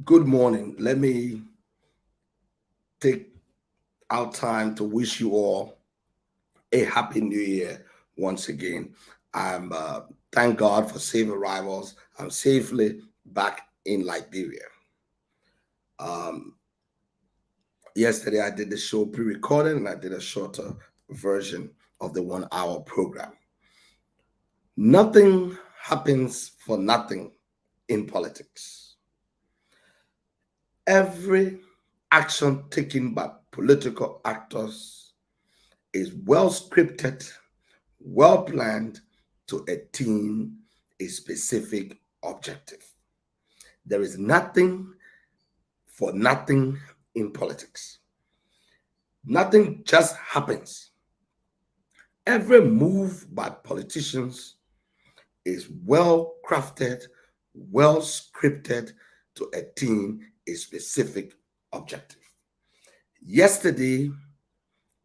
Good morning. Let me take our time to wish you all a happy new year once again. I'm thank God for safe arrivals. I'm safely back in Liberia. Um, Yesterday I did the show pre-recorded and I did a shorter version of the 1 hour program. Nothing happens for nothing in politics. Every action taken by political actors is well scripted, well planned to attain a specific objective. There is nothing for nothing in politics. Nothing just happens. Every move by politicians is well crafted, well scripted to attain a specific objective. Yesterday,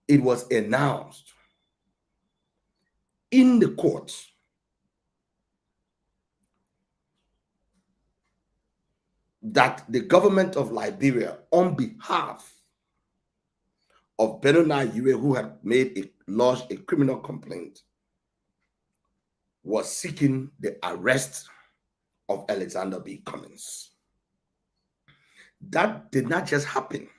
it was announced in the courts that the government of Liberia, on behalf of Benoni Yue, who had lodged a criminal complaint, was seeking the arrest of Alexander B. Cummings. That did not just happen.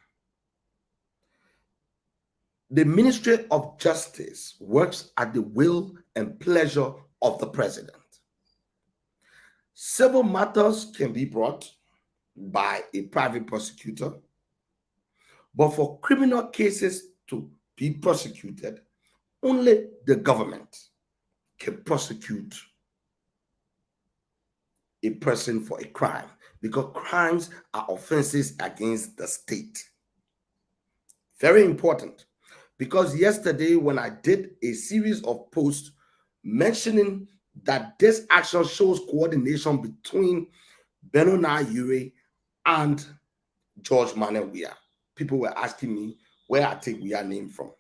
The Ministry of Justice works at the will and pleasure of the president. Civil matters can be brought by a private prosecutor, but for criminal cases to be prosecuted, only the government can prosecute a person for a crime because crimes are offenses against the state. Very important. Because yesterday, when I did a series of posts mentioning that this action shows coordination between Benoni Yure and George Manuel Weah, people were asking me where I take Weah name from.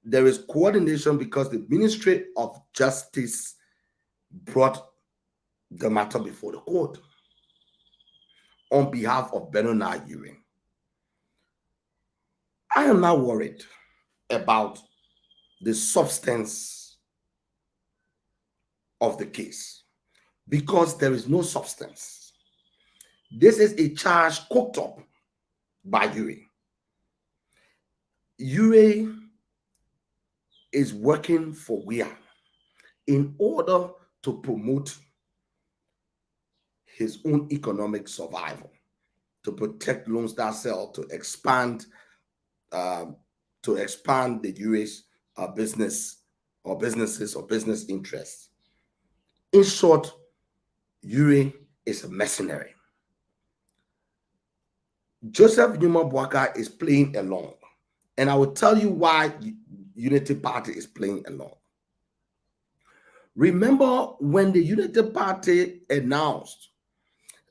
There is coordination because the Ministry of Justice brought the matter before the court on behalf of Benoni Yure. I am not worried about the substance of the case because there is no substance. This is a charge cooked up by Yure. Yure is working for Weah in order to promote his own economic survival, to protect Lone Star Cell, to expand the Yure's business or businesses or business interests. In short, Yure is a mercenary. Joseph Numa Boakai is playing along. And I will tell you why Unity Party is playing along. Remember when the Unity Party announced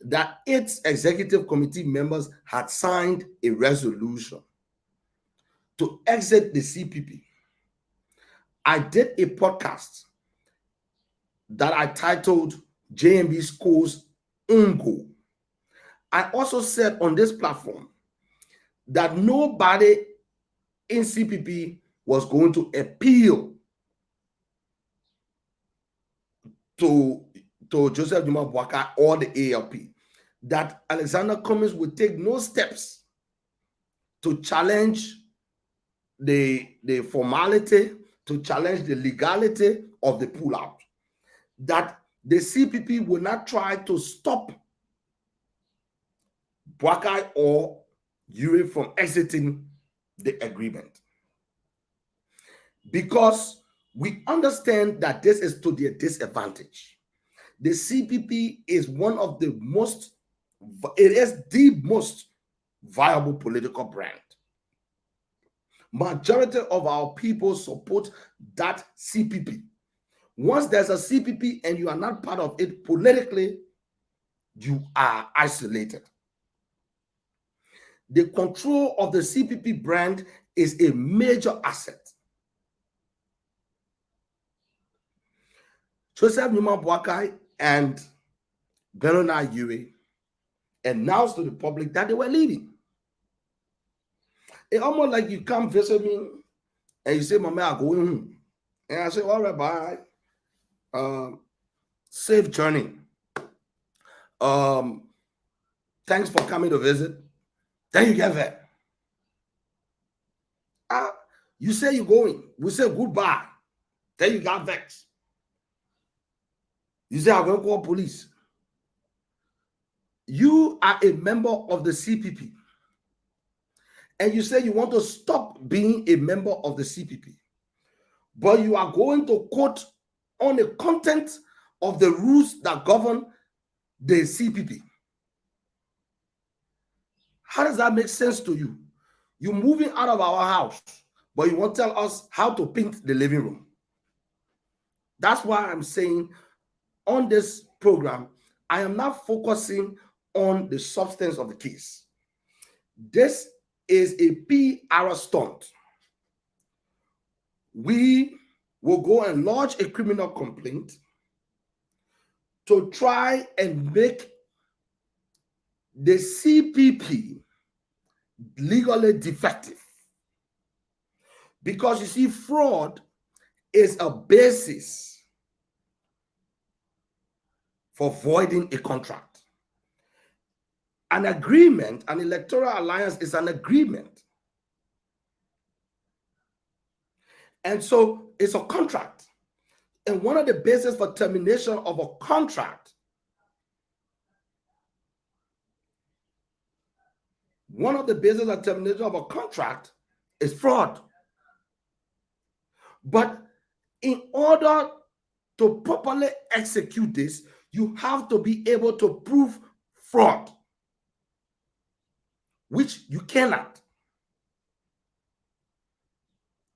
that its executive committee members had signed a resolution to exit the CPP. I did a podcast that I titled JMB Schools Ungo. I also said on this platform that nobody in CPP was going to appeal to Joseph Numa Boakai or the ALP, that Alexander Cummings would take no steps to challenge the formality, to challenge the legality of the pullout, that the CPP will not try to stop Boakai or Yure from exiting the agreement. Because we understand that this is to their disadvantage. The CPP is the most viable political brand. Majority of our people support that CPP. Once there's a CPP and you are not part of it politically, you are isolated. The control of the CPP brand is a major asset. Joseph Numa Boakai and Benoni Yure announced to the public that they were leaving. It's almost like you come visit me and you say, Mama, I'm going home. And I say, all right, bye. Safe journey. Thanks for coming to visit. Then you get there. You say you're going. We say goodbye. Then you got vexed. You say, I'm going to call police. You are a member of the CPP. And you say you want to stop being a member of the CPP. But you are going to quote on the content of the rules that govern the CPP. How does that make sense to you? You're moving out of our house, but you won't tell us how to paint the living room. That's why I'm saying on this program, I am not focusing on the substance of the case. This is a PR stunt. We will go and lodge a criminal complaint to try and make the CPP legally defective. Because you see, fraud is a basis for voiding a contract. An agreement, an electoral alliance is an agreement. And so it's a contract. And one of the bases for termination of a contract, is fraud. But in order to properly execute this, you have to be able to prove fraud, which you cannot.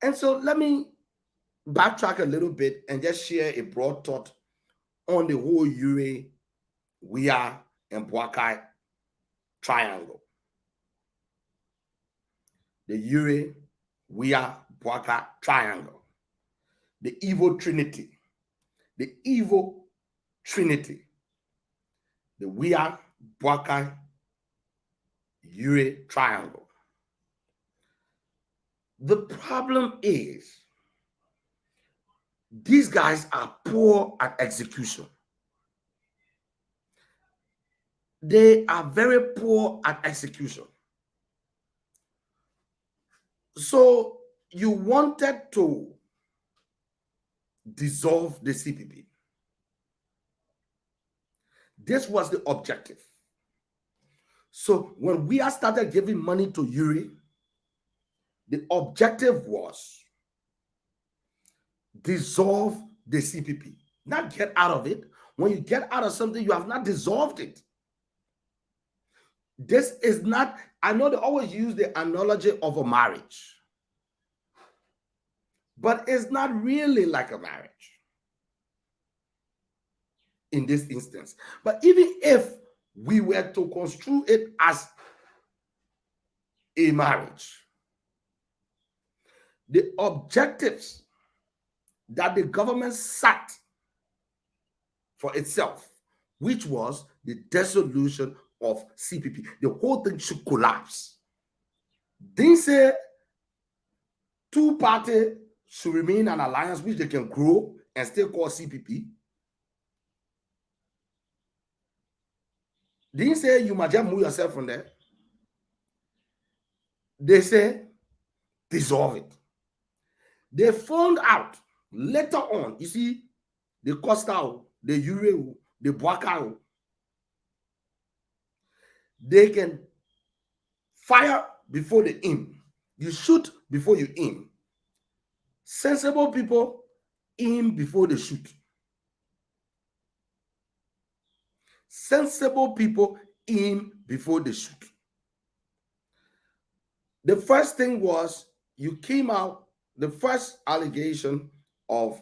And so let me backtrack a little bit and just share a broad thought on the whole Ure, Wia, and Boakai triangle. The Ure, Wia, Boakai triangle. The evil trinity. The evil trinity. The Wia, Boakai, Ure triangle. The problem is these guys are poor at execution. They are very poor at execution. So you wanted to dissolve the CPP. This was the objective. So when we started giving money to Uri, the objective was dissolve the CPP, not get out of it. When you get out of something, you have not dissolved it. This is not, I know they always use the analogy of a marriage, but it's not really like a marriage in this instance. But even if we were to construe it as a marriage, the objectives that the government set for itself, which was the dissolution of CPP, the whole thing should collapse. They say two parties should remain an alliance which they can grow and still call CPP. They say you might just move yourself from there. They say dissolve it. They found out later on, you see, the Costa, the Ure, the Boakai, they can fire before they aim. You shoot before you aim. Sensible people aim before they shoot. Sensible people aim before they shoot. The first thing was you came out, the first allegation of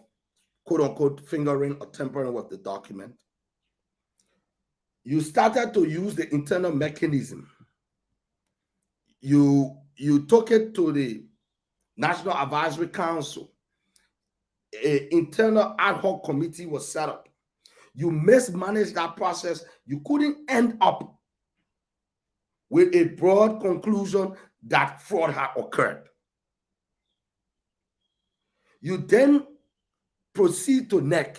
quote-unquote fingering or tampering with the document. You started to use the internal mechanism. You took it to the National Advisory Council. An internal ad hoc committee was set up. You mismanaged that process. You couldn't end up with a broad conclusion that fraud had occurred. You then proceed to NEC,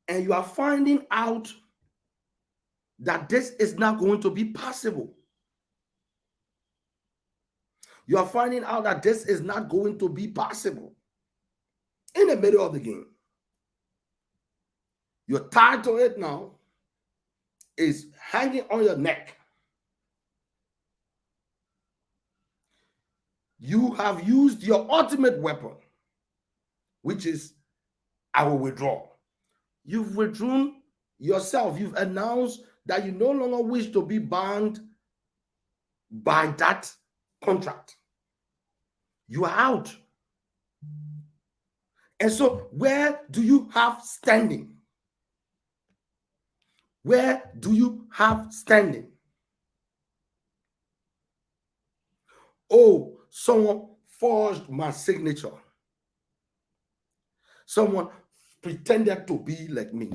and you are finding out that this is not going to be possible. You are finding out that this is not going to be possible in the middle of the game. You're tied to it now. It's hanging on your neck. You have used your ultimate weapon, which is, I will withdraw. You've withdrawn yourself. You've announced that you no longer wish to be bound by that contract. You are out. And so, where do you have standing? Where do you have standing? Oh, someone forged my signature. Someone pretended to be like me.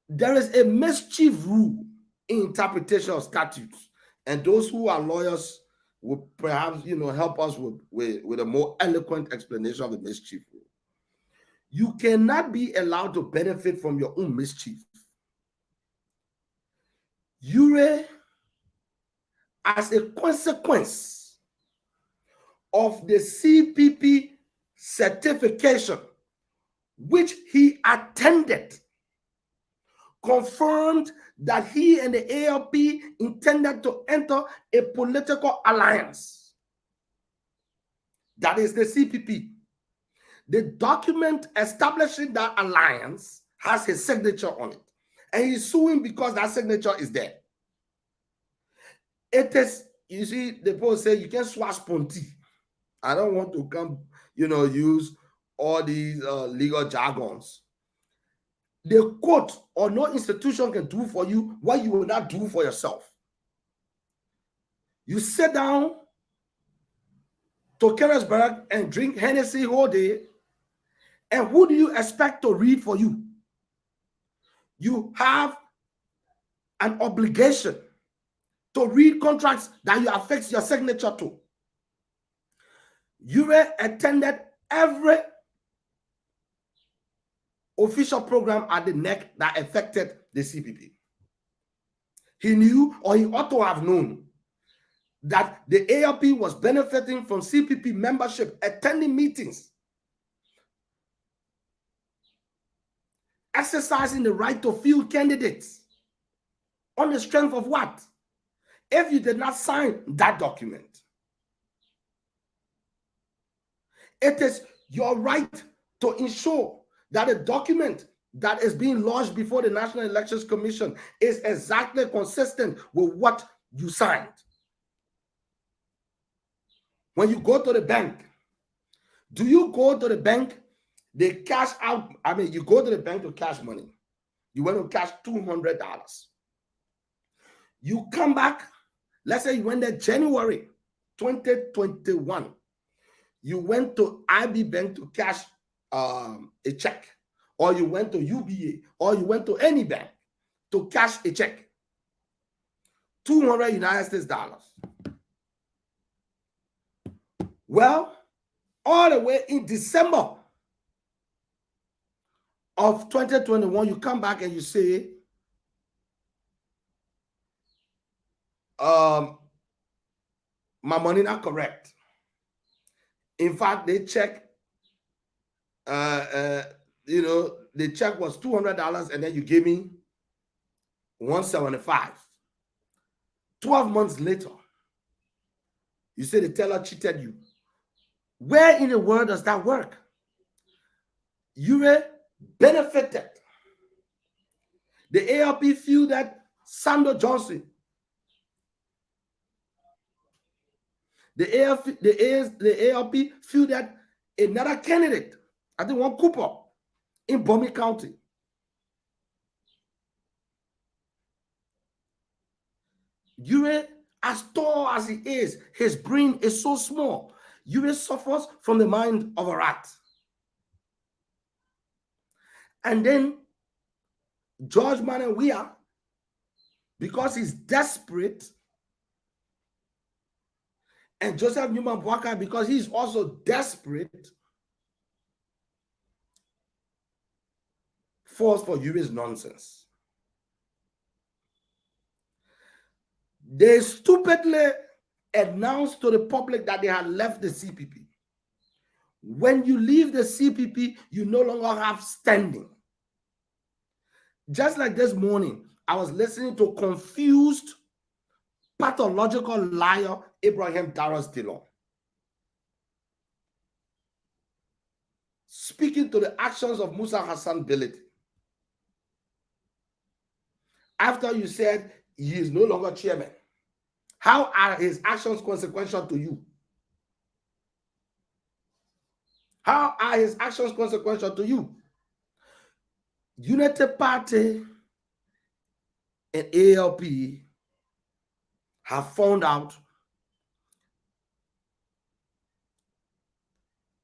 There is a mischief rule in interpretation of statutes, and those who are lawyers will perhaps help us with a more eloquent explanation of the mischief rule. You cannot be allowed to benefit from your own mischief. Ure, as a consequence of the CPP certification, which he attended, confirmed that he and the ALP intended to enter a political alliance. That is the CPP. The document establishing that alliance has his signature on it. And he's suing because that signature is there. It is, you see, the post say you can swatch ponti. I don't want to come, use all these legal jargons. The court or no institution can do for you what you will not do for yourself. You sit down to Keresberg and drink Hennessy all day, and who do you expect to read for you? You have an obligation to read contracts that you affix your signature to. You attended every official program at the NEC that affected the CPP. He knew, or he ought to have known, that the ALP was benefiting from CPP membership, attending meetings, exercising the right to field candidates. On the strength of what? If you did not sign that document, it is your right to ensure that a document that is being lodged before the National Elections Commission is exactly consistent with what you signed. When you go to the bank, do you go to the bank, they cash out, you go to the bank to cash money. You went to cash $200. You come back, let's say you went there January 2021. You went to IB Bank to cash a check, or you went to UBA, or you went to any bank to cash a check. 200 United States dollars. Well, all the way in December of 2021, you come back and you say, my money not correct. In fact, they check, the check was $200 and then you gave me $175. 12 months later, you say the teller cheated you. Where in the world does that work? You benefited. The ALP feel that Sandra Johnson, the ALP feel that another candidate, I think one Cooper in Bomi County, Ure, as tall as he is, his brain is so small. Ure suffers from the mind of a rat. And then George Manawia because he's desperate, and Joseph Newman Boakai because he's also desperate, falls for Ure's nonsense. They stupidly announced to the public that they had left the CPP. When you leave the CPP, you no longer have standing. Just like this morning, I was listening to confused, pathological liar Abraham Darras Dillon speaking to the actions of Musa Hassan Bility. After you said he is no longer chairman, how are his actions consequential to you? How are his actions consequential to you? United Party and ALP have found out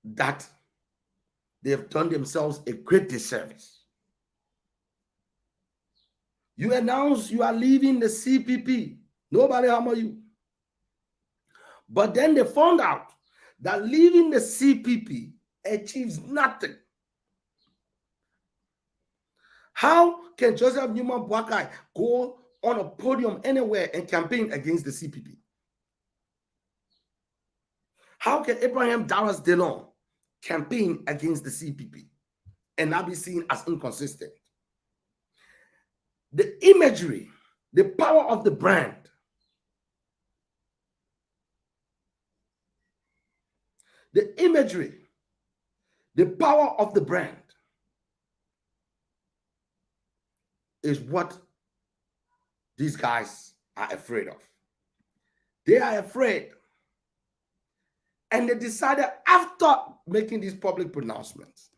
that they have done themselves a great disservice. You announce you are leaving the CPP. Nobody hammer you. But then they found out that leaving the CPP achieves nothing. How can Joseph Newman Boakai go on a podium anywhere and campaign against the CPP? How can Abraham Darras Dillon campaign against the CPP and not be seen as inconsistent? The imagery, the power of the brand, the imagery, the power of the brand is what these guys are afraid of. They are afraid. And they decided after making these public pronouncements,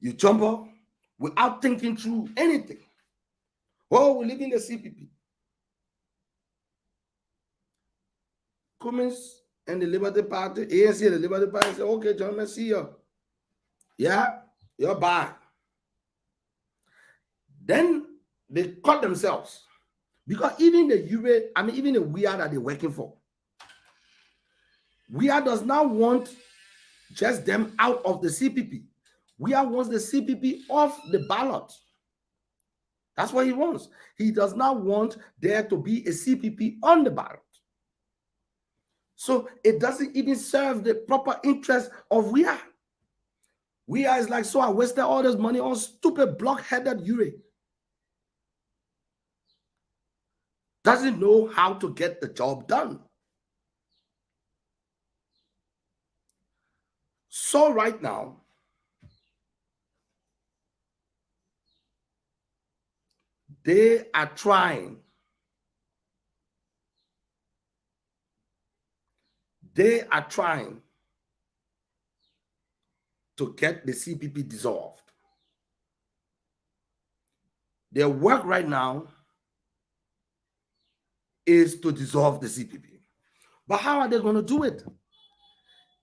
you jump up without thinking through anything. Oh, we're leaving the CPP. Cummins and the Liberty Party, ANC and the Liberty Party say, okay, John, let's see you. Yeah, you're bad. Then they cut themselves. Because even the even the WIA that they're working for, WIA does not want just them out of the CPP. WIA wants the CPP off the ballot. That's what he wants. He does not want there to be a CPP on the ballot. So it doesn't even serve the proper interest of WIA. WIA is like, so I wasted all this money on stupid block-headed Ure. Doesn't know how to get the job done. So right now, they are trying. They are trying to get the CPP dissolved. Their work right now is to dissolve the CPP. But how are they going to do it?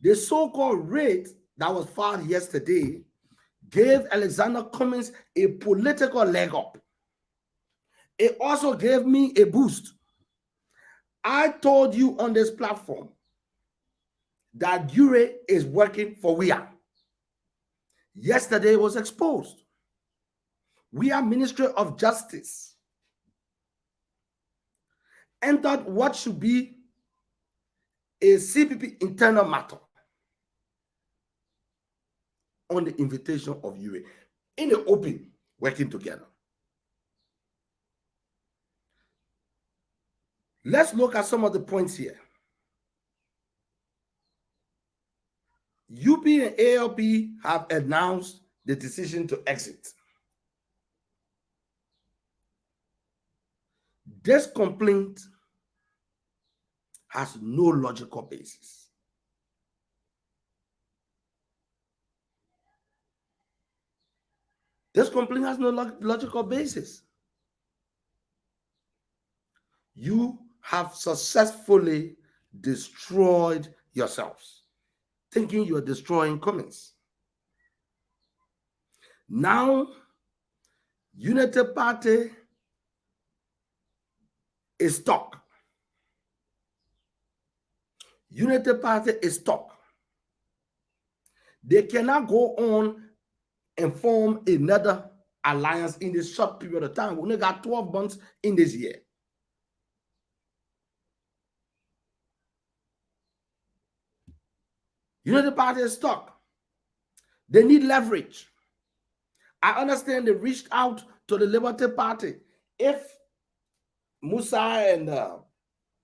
The so-called raid that was filed yesterday gave Alexander Cummins a political leg up. It also gave me a boost. I told you on this platform that Ure is working for WIA. Yesterday it was exposed. WIA Ministry of Justice entered what should be a CPP internal matter on the invitation of Ure in the open, working together. Let's look at some of the points here. UP and ALP have announced the decision to exit. This complaint has no logical basis. This complaint has no logical basis. You have successfully destroyed yourselves, thinking you are destroying Cummins. Now, Unity Party is stuck. Unity Party is stuck. They cannot go on and form another alliance in this short period of time. We only got 12 months in this year. Unity Party is stuck. They need leverage. I understand they reached out to the Liberty Party. If Musa and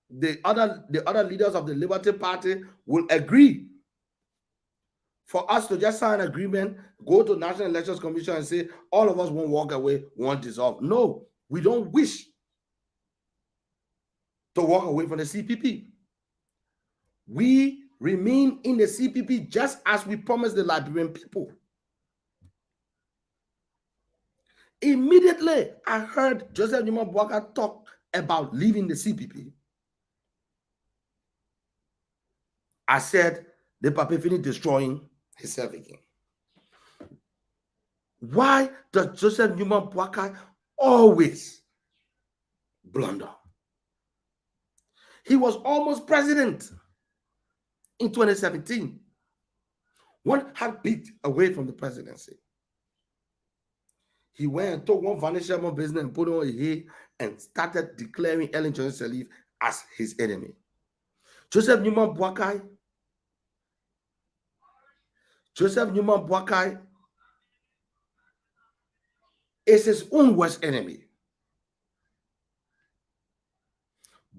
the other leaders of the Liberty Party will agree for us to just sign an agreement, go to National Elections Commission and say all of us won't walk away, won't dissolve. No, we don't wish to walk away from the CPP. We remain in the CPP just as we promised the Liberian people. Immediately, I heard Joseph Newman Boakai talk about leaving the CPP. I said, the Papa finished destroying himself again. Why does Joseph Newman Boakai always blunder? He was almost president in 2017. 1 heartbeat away from the presidency. He went and took one Vanessa business and put on a hay and started declaring Ellen Johnson Sirleaf as his enemy. Joseph Newman Boakai is his own worst enemy.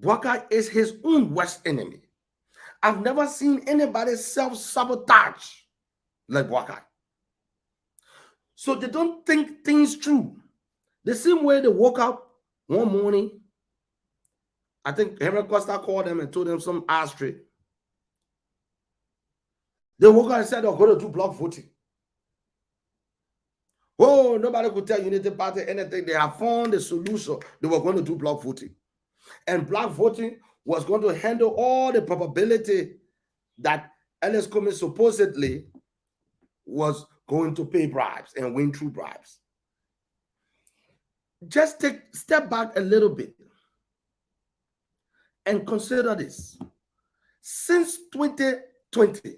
Boakai is his own worst enemy. I've never seen anybody self-sabotage like Boakai. So they don't think things through. The same way they woke up one morning, I think Henry Costa called them and told them some ashtray. They woke up and said they're going to do block voting. Oh, nobody could tell Unity Party anything. They have found a solution. They were going to do block voting. And block voting was going to handle all the probability that Ellis Cummings supposedly was going to pay bribes and win through bribes. Just step back a little bit and consider this. Since 2020,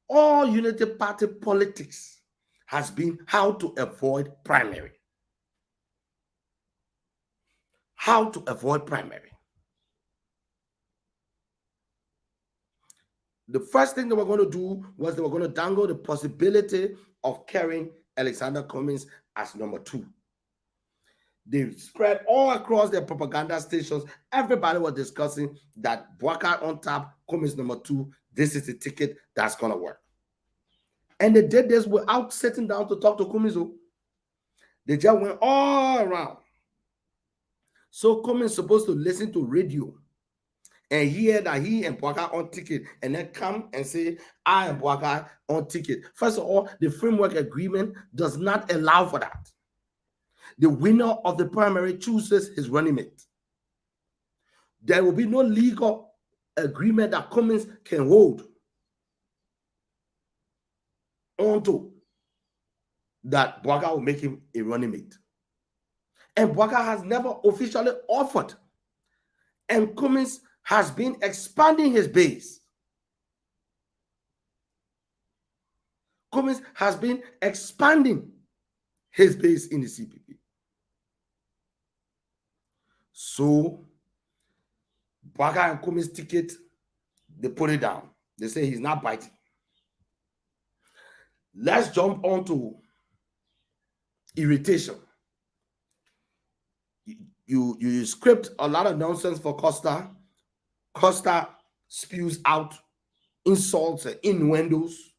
all Unity Party politics has been how to avoid primary. How to avoid primary. The first thing they were going to do was they were going to dangle the possibility of carrying Alexander Cummings as number 2. They spread all across their propaganda stations. Everybody was discussing that Boakai on top, Cummings number 2. This is the ticket that's going to work. And they did this without sitting down to talk to Cummings. They just went all around. So Cummings is supposed to listen to radio and hear that he and Boakai on ticket, and then come and say, I am Boakai on ticket. First of all, the framework agreement does not allow for that. The winner of the primary chooses his running mate. There will be no legal agreement that Cummings can hold onto that Boakai will make him a running mate. And Boakai has never officially offered. And Cummings has been expanding his base. Cummings has been expanding his base in the CPP. So, Boakai and Cummings' ticket, they put it down. They say he's not biting. Let's jump on to irritation. You script a lot of nonsense for Costa. Costa spews out insults and innuendos.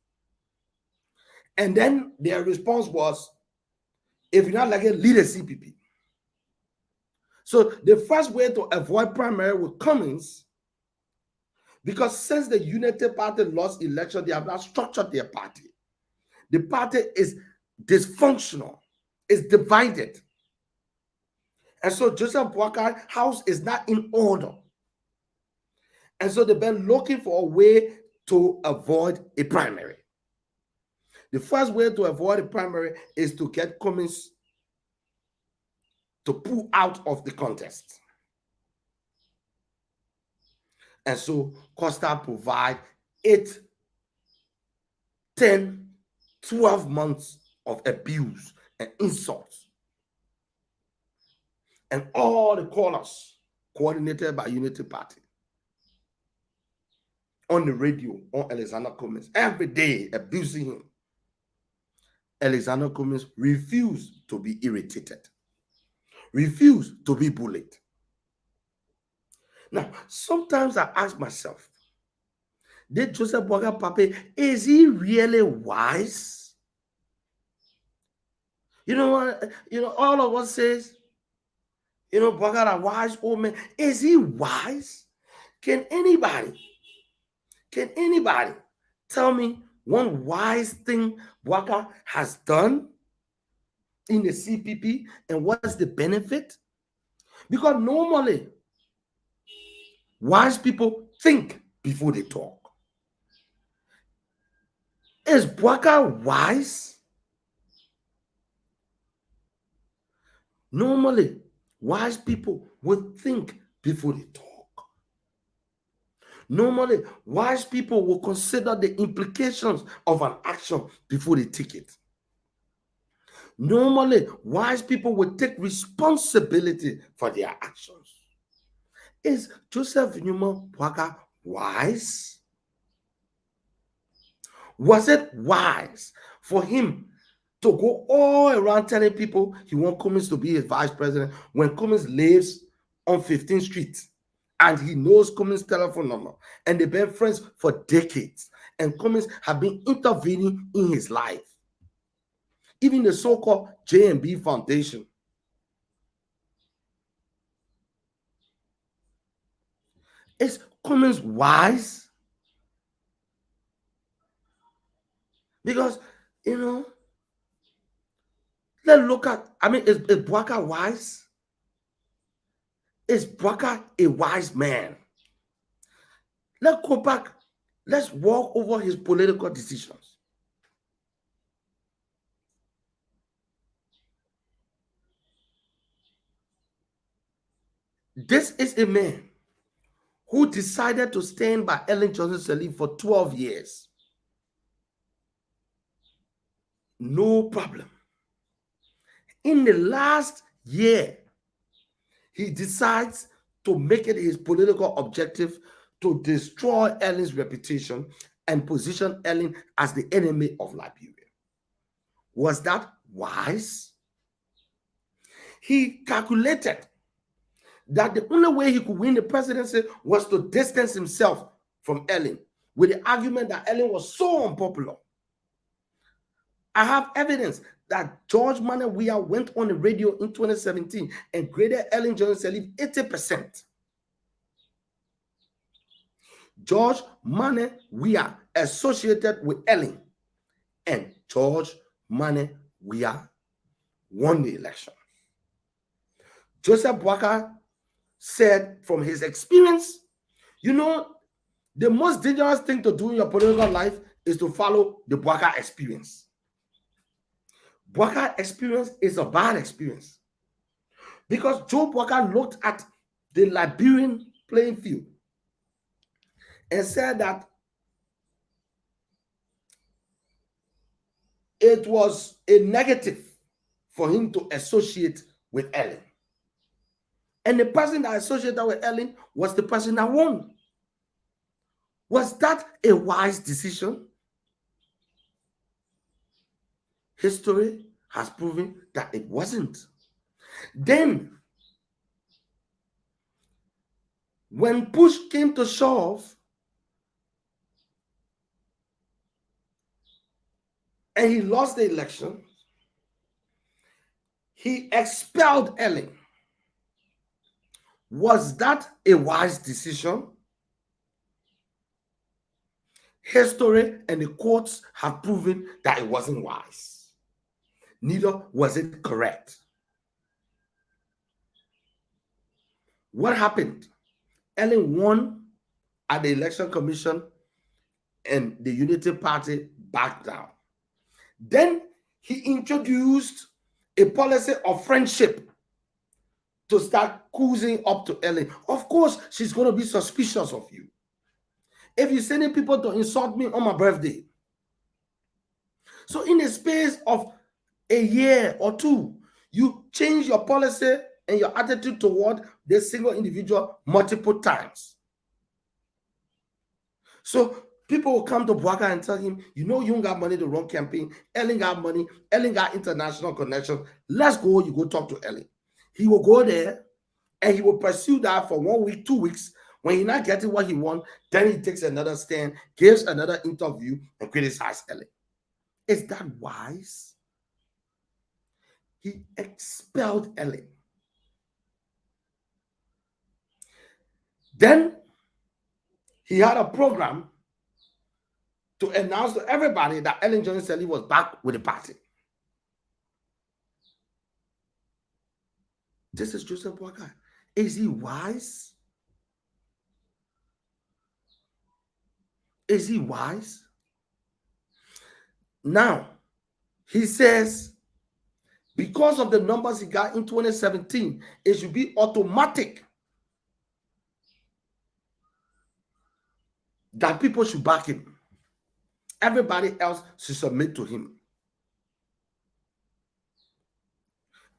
And then their response was, if you're not like it, lead a CPP. So the first way to avoid primary with Cummings, because since the Unity Party lost election, they have not structured their party. The party is dysfunctional, it's divided. And so Joseph Boakai's house is not in order. And so they've been looking for a way to avoid a primary. The first way to avoid a primary is to get Cummings to pull out of the contest. And so Costa provide 8, 10, 12 months of abuse and insults. And all the callers coordinated by Unity Party on the radio on Alexander Cummings, every day abusing him. Alexander Cummings refused to be irritated, refused to be bullied. Now, sometimes I ask myself, did Joseph Boakai Pape, is he really wise? You know what? All of us says, Boakai, a wise old man. Is he wise? Can anybody tell me one wise thing Boakai has done in the CPP and what's the benefit? Because normally, wise people think before they talk. Is Boakai wise? Normally, wise people would think before they talk. Normally, wise people will consider the implications of an action before they take it. Normally, wise people will take responsibility for their actions. Is Joseph Numa Boakai wise? Was it wise for him to go all around telling people he wants Cummings to be his vice president when Cummings lives on 15th Street and he knows Cummings' telephone number and they've been friends for decades and Cummings have been intervening in his life? Even the so-called J&B Foundation. Is Cummings wise? Because, let's look at, is Boakai wise? Is Boakai a wise man? Let's go back. Let's walk over his political decisions. This is a man who decided to stand by Ellen Johnson Sirleaf for 12 years. No problem. In the last year, he decides to make it his political objective to destroy Ellen's reputation and position Ellen as the enemy of Liberia. Was that wise? He calculated that the only way he could win the presidency was to distance himself from Ellen with the argument that Ellen was so unpopular. I have evidence that George Manneh Weah went on the radio in 2017 and graded Ellen Johnson Sirleaf 80%. George Manneh Weah associated with Ellen, and George Manneh Weah won the election. Joseph Boakai said from his experience, the most dangerous thing to do in your political life is to follow the Boakai experience. Boakai experience is a bad experience because Joe Boakai looked at the Liberian playing field and said that it was a negative for him to associate with Ellen. And the person that associated with Ellen was the person that won. Was that a wise decision? History has proven that it wasn't. Then, when push came to shove, and he lost the election, he expelled Ellen. Was that a wise decision? History and the courts have proven that it wasn't wise. Neither was it correct. What happened? Ellen won at the Election Commission and the Unity Party backed down. Then he introduced a policy of friendship to start cruising up to Ellen. Of course, she's going to be suspicious of you. If you're sending people to insult me on my birthday. So in the space of a year or two, you change your policy and your attitude toward this single individual multiple times. So people will come to Boakai and tell him, you know, you don't got money to run campaign. Ellen got money. Ellen got international connections. Let's go. You go talk to Ellen. He will go there and he will pursue that for 1 week, 2 weeks. When he's not getting what he wants, then he takes another stand, gives another interview, and criticizes Ellen. Is that wise? He expelled Ellen. Then he had a program to announce to everybody that Ellen Johnson was back with the party. This is Joseph Boakai. Is he wise? Is he wise? Now, he says, because of the numbers he got in 2017, it should be automatic that people should back him. Everybody else should submit to him.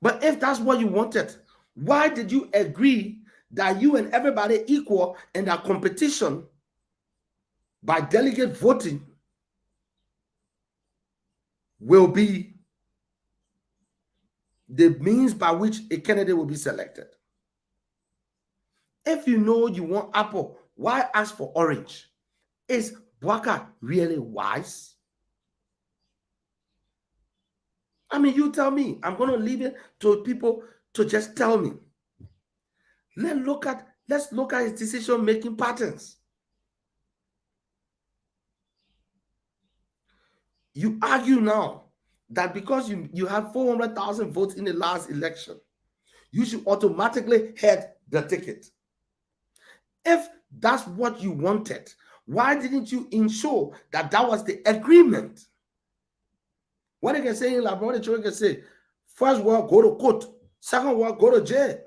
But if that's what you wanted, why did you agree that you and everybody equal in that competition by delegate voting will be the means by which a candidate will be selected? If you know you want apple, why ask for orange? Is Boakai really wise? I mean, you tell me. I'm going to leave it to people to just tell me. Let's look at his decision-making patterns. You argue now that because you have 400,000 votes in the last election, you should automatically head the ticket. If that's what you wanted, why didn't you ensure that that was the agreement? What they can say in Labrador, the children can say, first word, go to court. Second word, go to jail.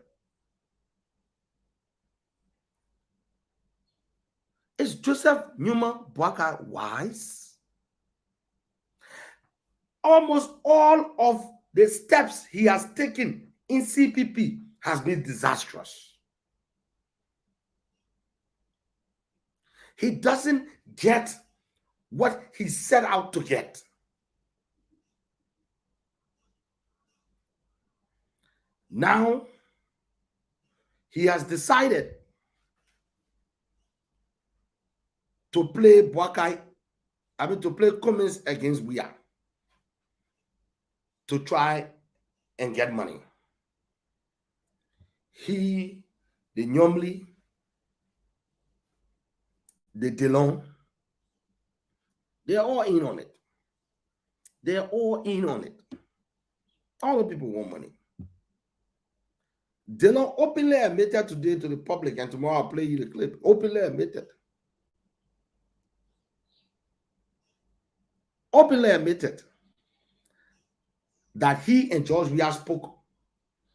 Is Joseph Newman Boakai wise? Almost all of the steps he has taken in CPP has been disastrous. He doesn't get what he set out to get. Now, he has decided to play to play Cummins against Weah to try and get money. The Nyomli, the Delon, they're all in on it. They're all in on it. All the people want money. Delon openly admitted today to the public, and tomorrow I'll play you the clip. Openly admitted that he and George Weah spoke,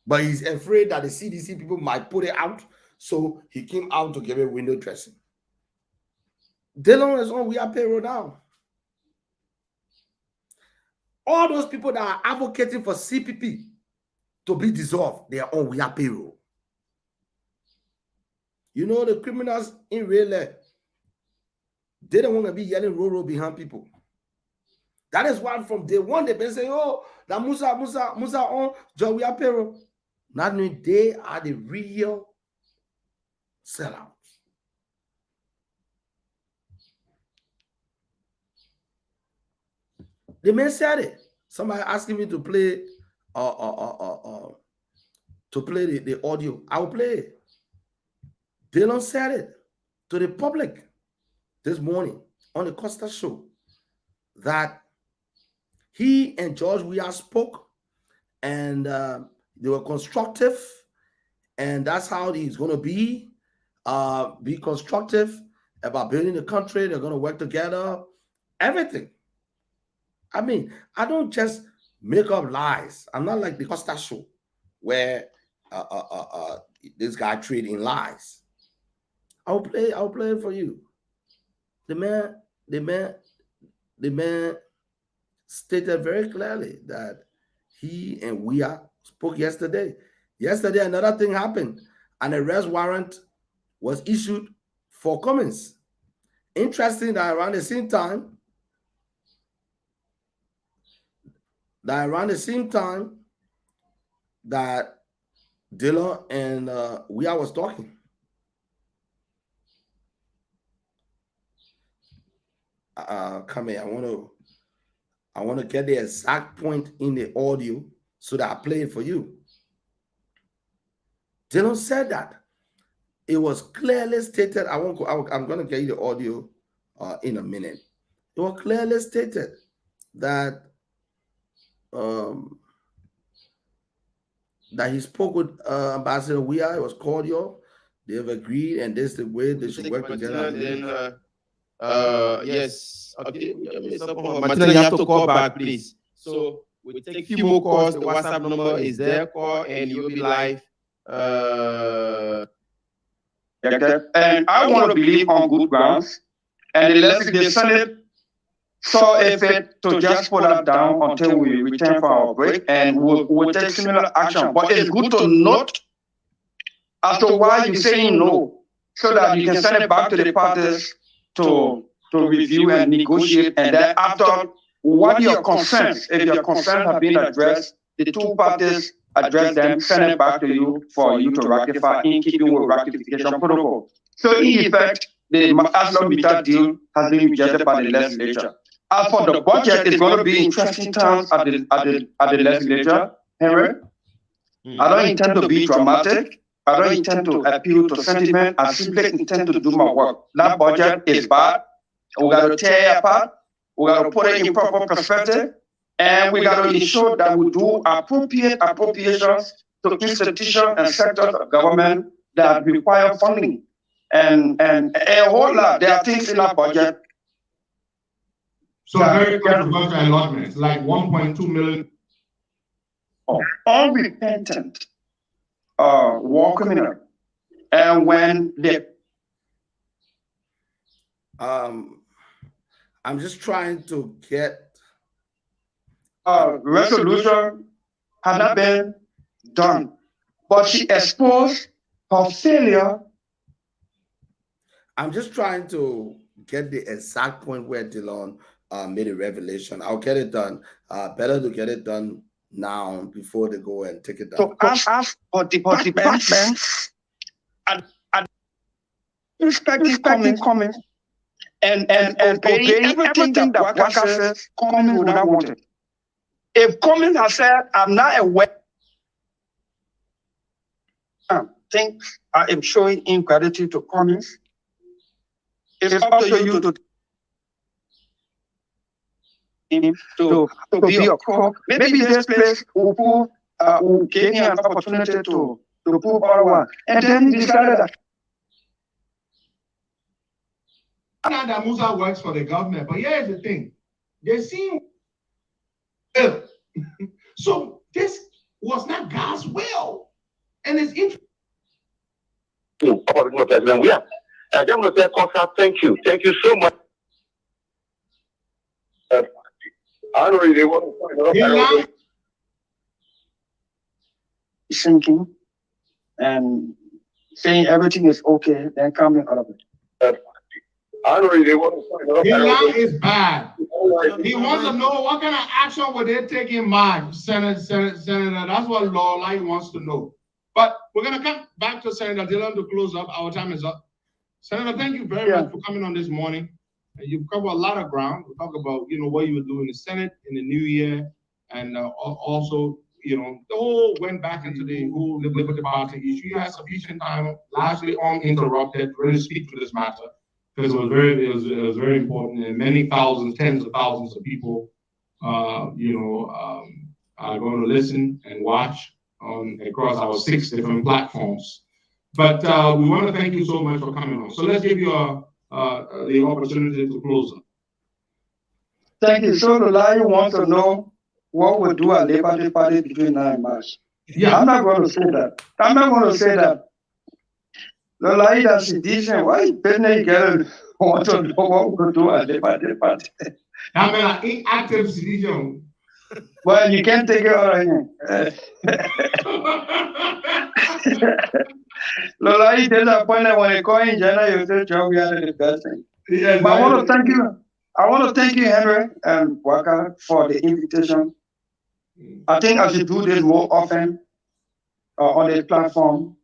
but he's afraid that the CDC people might put it out, so he came out to give a window dressing. Delon is on Weah payroll now. All those people that are advocating for CPP to be dissolved, they are on Weah payroll. You know, the criminals in real life, they don't want to be yelling roll behind people. That is why from day one they've been saying, oh, that Musa on John Weah payroll. Not knowing they are the real sellouts. The man said it. Somebody asking me to play the audio. I will play it. Dylan said it to the public this morning on the Costa show that he and George Weah spoke, and they were constructive, and that's how he's going to be constructive about building the country. They're going to work together, everything. I mean, I don't just make up lies. I'm not like the Costa show where this guy trading lies. I'll play it for you. The man stated very clearly that he and we spoke yesterday. Yesterday, another thing happened. An arrest warrant was issued for Cummins. Interesting that around the same time that Dillon and Weah was talking. Come here. I want to get the exact point in the audio so that I play it for you. Dillon said that it was clearly stated. I'm going to get you the audio in a minute. It was clearly stated that that he spoke with Ambassador Weah. It was cordial. They have agreed, and this is the way they should work together. Yes. Okay. Martina, you have to call back, please. So we take a few more calls. The WhatsApp number is there. Call and you'll be live. And I want to believe on good grounds. And the Senate saw a fit to just put that down until we return for our break, and we'll take similar action. But it's good to note as to why you're saying no, so that you can send it back to the parties to review and negotiate. And then after, what your concerns, if your concerns have been addressed, the two parties address them, send it back to you for you to ratify in keeping with ratification protocol. So in effect, the ASLO meter deal has been rejected by the legislature. As for the budget, it's going to be interesting times at the legislature, Henry. I don't intend to be dramatic. I don't intend to appeal to sentiment. I simply intend to do my work. That budget is bad. We got to tear it apart. We got to put it in proper perspective. And we got to ensure that we do appropriate appropriations to institutions and sectors of government that require funding. And a whole lot. There are things in our budget. So very clear budget allotments, like 1.2 million. Unrepentant war criminal. And when they I'm just trying to get resolution had not been done, but she exposed her failure. I'm just trying to get the exact point where Dillon made a revelation. I'll get it done. Better to get it done now before they go and take it down. So ask for departments and respective comments and obeying everything that Boakai says Cummins would not want it. If Cummins has said, I'm not aware, things I am showing ingratitude to Cummins, it's up to you to be a cook. Maybe this place will give him an opportunity to prove otherwise. And then he decided that. Not that Musa works for the government, but here's the thing. They seem ill. So this was not God's will. And it's interesting. I just want to say, Costa, thank you. Thank you so much. I don't really want to sinking and saying everything is okay, then coming out of it. I don't really want to Iran is bad. He wants to know what kind of action would they take in mind, Senator. That's what Lawline wants to know. But we're going to come back to Senator Dillon to close up. Our time is up. Senator, thank you very much for coming on this morning. You've covered a lot of ground. We talk about, what you would do in the Senate in the new year, and also, the whole went back into the whole Liberty Party issue. You had sufficient time, largely uninterrupted, to really speak to this matter, because it was very important, and many thousands, tens of thousands of people, are going to listen and watch across our 6 different platforms. But we want to thank you so much for coming on. So let's give you the opportunity to close up. Thank you. So Lawline wants to know what we'll do at Liberty Party between now and March. Yeah. I'm not going to say that. I'm not going to say that. The lie that she did, why Benny girl want to know what we could do at the party. I mean, an inactive citizen. Well, you can't take it out of him. Lola, he disappointed when he called in January, you say, Joe, we are the best thing. Yes, But I want to thank you. I want to thank you, Henry and Waka, for the invitation. I think I should do this more often on this platform.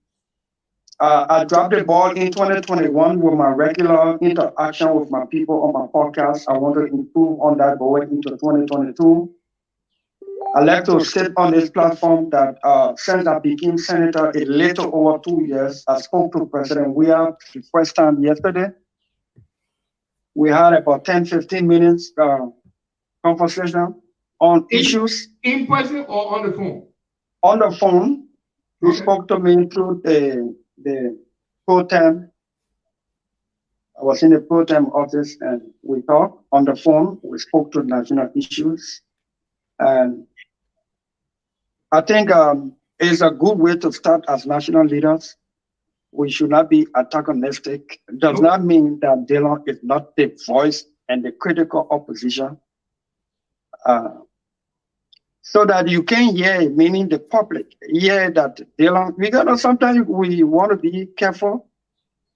I dropped the ball in 2021 with my regular interaction with my people on my podcast. I want to improve on that going into 2022. I like to sit on this platform that since I became senator a little over 2 years, I spoke to President Weah the first time yesterday. We had about 10, 15 minutes conversation on issues. In person or on the phone? On the phone. He Okay. spoke to me through the pro tem. I was in the pro tem office and we talked on the phone. We spoke to national issues. And I think it's a good way to start as national leaders. We should not be antagonistic. It does not mean that Dillon is not the voice and the critical opposition. So that you can hear, meaning the public, hear that Dillon, because sometimes we want to be careful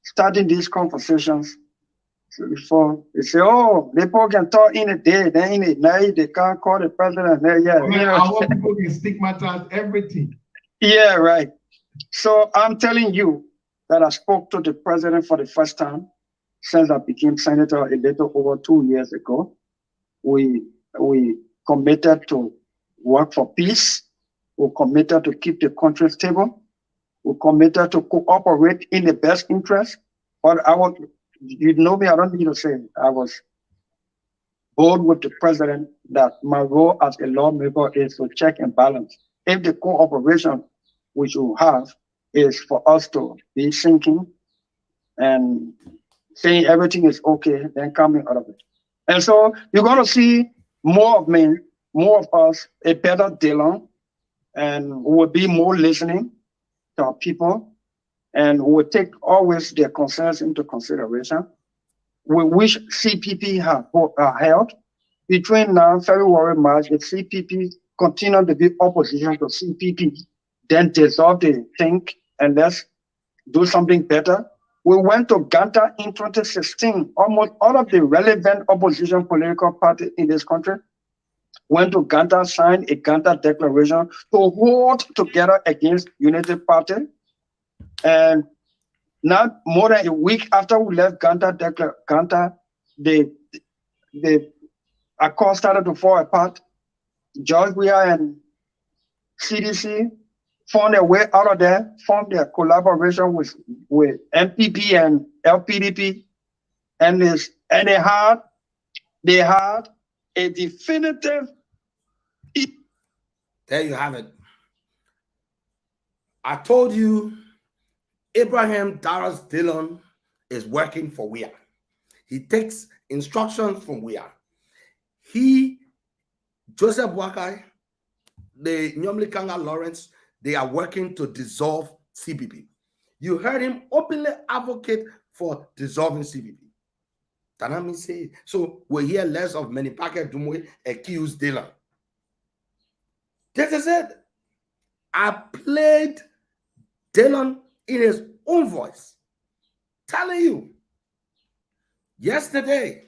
starting these conversations. So before they say, oh, people can talk in a day, then in a night, they can't call the president. Yeah, I mean, our people can stigmatize everything. Yeah, right. So I'm telling you that I spoke to the president for the first time since I became senator a little over 2 years ago. We committed to work for peace. We committed to keep the country stable. We committed to cooperate in the best interest. But you know me, I don't need to say, I was bold with the president that my role as a lawmaker is to check and balance. If the cooperation we should have is for us to be thinking and saying everything is okay, then coming out of it. And so you're going to see more of me, more of us, a better Dillon, and we'll be more listening to our people, and we'll take always their concerns into consideration. We wish CPP have held between now February, March. If CPP continue to be opposition to CPP, then dissolve the thing and let's do something better. We went to Ganta in 2016. Almost all of the relevant opposition political parties in this country went to Ganta, signed a Ganta declaration to hold together against Unity Party. And not more than a week after we left Ganta, the accord started to fall apart. George Weah and CDC found a way out of there, formed their collaboration with MPP and LPDP, and they had a definitive. There you have it. I told you Abraham Darius Dillon is working for Weah. He takes instructions from Weah. Joseph Boakai, the Nyomlikanga Lawrence, they are working to dissolve CPP. You heard him openly advocate for dissolving CPP. Tanami say, so we'll hear less of Menipake Dumwe accused Dillon. This is it. I played Dillon in his own voice, telling you yesterday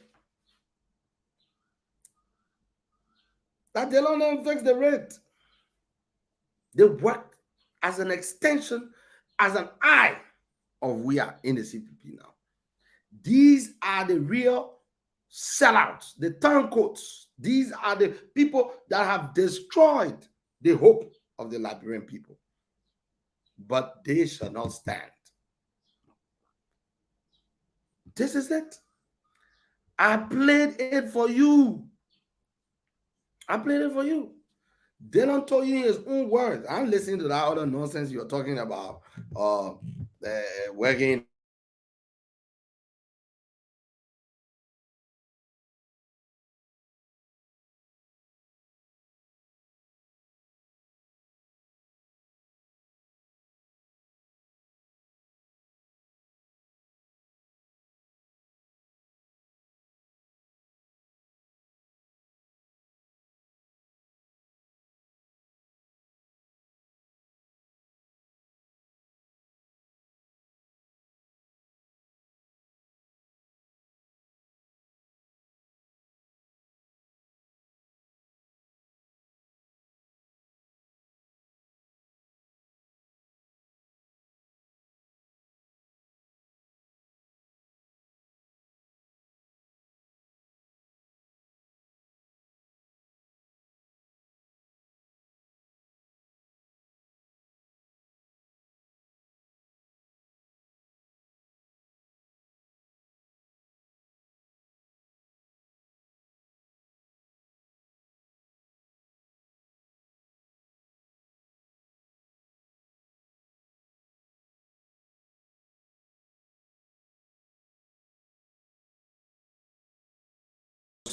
that Dillon didn't fix the rate. They work as an extension, as an eye of Weah in the CPP now. These are the real sellouts, the turncoats. These are the people that have destroyed the hope of the Liberian people. But they shall not stand. This is it. I played it for you. I played it for you. Dillon told you in his own words. I'm listening to that other nonsense you're talking about. Working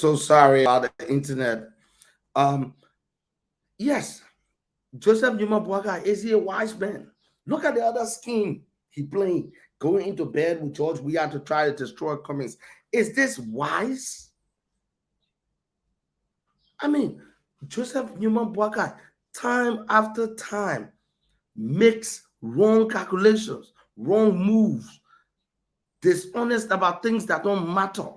So sorry about the internet. Yes, Joseph Numa Boakai, is he a wise man? Look at the other scheme he playing, going into bed with George Weah to try to destroy Cummings. Is this wise? I mean, Joseph Numa Boakai, time after time, makes wrong calculations, wrong moves, dishonest about things that don't matter.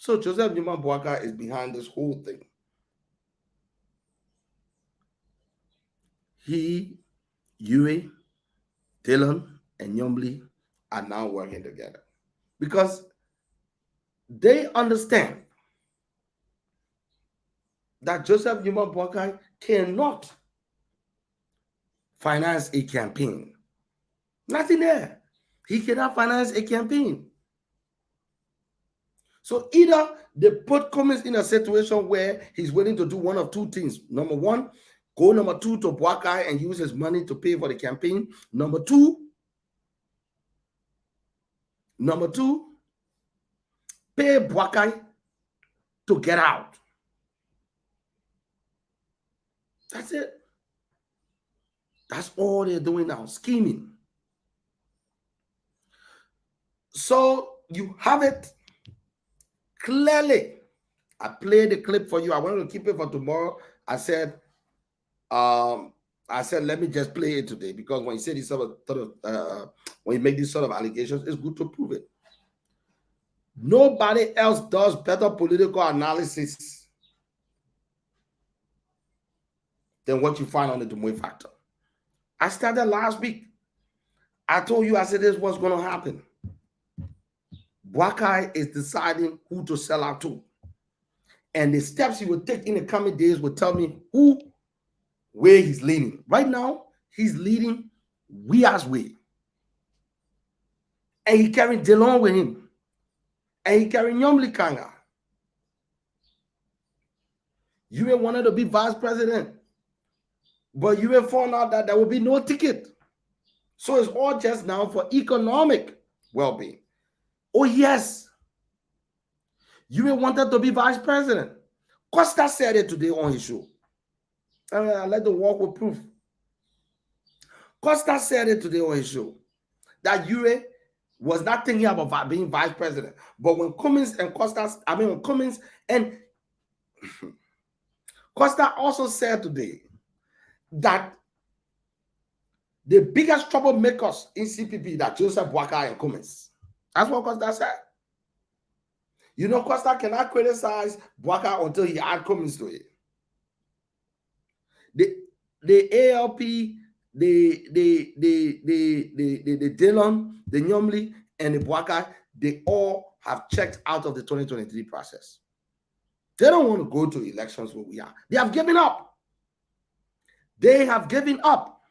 So Joseph Numa Boakai is behind this whole thing. He, Yue, Dylan, and Nyomli are now working together because they understand that Joseph Numa Boakai cannot finance a campaign. Nothing there. He cannot finance a campaign. So either they put Cummings in a situation where he's willing to do one of two things. Number one, go number two to Boakai and use his money to pay for the campaign. Number two, pay Boakai to get out. That's it. That's all they're doing now, scheming. So you have it clearly. I played the clip for you. I wanted to keep it for tomorrow. I said, let me just play it today because when you say this when you make these sort of allegations, it's good to prove it. Nobody else does better political analysis than what you find on the Dumoy Factor. I started last week. I told you, I said, this is what's going to happen. Boakai is deciding who to sell out to. And the steps he will take in the coming days will tell me where he's leaning. Right now, he's leading Weah's way. And he carrying Delon with him. And he carrying Nyomli Kanga. You wanted to be vice president. But you found out that there will be no ticket. So it's all just now for economic well-being. Oh, yes. You wanted to be vice president. Costa said it today on his show. I let the walk with proof. Costa said it today on his show that Yure was not thinking about being vice president. But when Cummings and Costa also said today that the biggest troublemakers in CPP that Joseph Boakai and Cummings. That's what Costa said. You know, Costa cannot criticize Boakai until he adds Cummings to it. The ALP, the Dylan, the Nyomli, and the Boakai, they all have checked out of the 2023 process. They don't want to go to elections where we are. They have given up. They have given up.